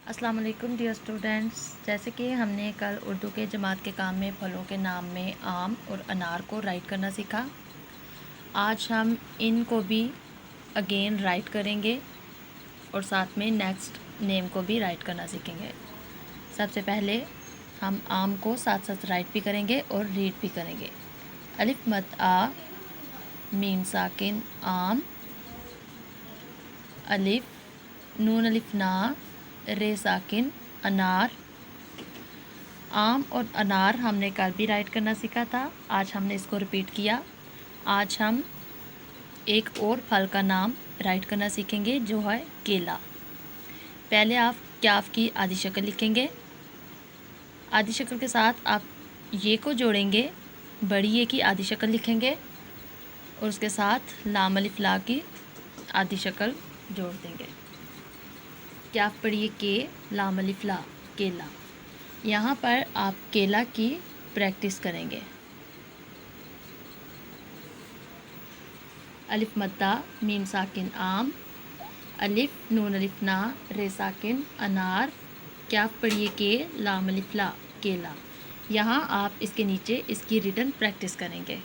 अस्सलाम वालेकुम dear students. जैसे कि हमने कल उर्दू के जमात के काम में फलों के नाम में आम और अनार को राइट करना सीखा। आज हम इनको भी अगेन राइट करेंगे और साथ में नेक्स्ट नेम को भी राइट करना सीखेंगे। सबसे पहले हम आम को साथ साथ राइट भी करेंगे और रीड भी करेंगे। अलिफ मद आ, मीम साकिन आम, अलिफ, नून अलिफ ना, रे साकिन अनार। आम और अनार हमने कल भी राइट करना सीखा था, आज हमने इसको रिपीट किया। आज हम एक और फल का नाम राइट करना सीखेंगे जो है केला। पहले आप क्याफ की आधी शक्ल लिखेंगे, आधी शक्ल के साथ आप ये को जोड़ेंगे, बड़ी ये की आधी शक्ल लिखेंगे और उसके साथ लाम अलिफ ला की आधी शक्ल जोड़ देंगे। क्याफ पढ़िए के, लाम अलिफ ला, केला। यहाँ पर आप केला की प्रैक्टिस करेंगे। अलिफ मद्दा, मीम साकिन आम, अलिफ नून अलिफ ना, रे साकिन अनार, क्याफ पढ़िए के, लाम अलिफ ला, केला। यहाँ आप इसके नीचे इसकी रिटन प्रैक्टिस करेंगे।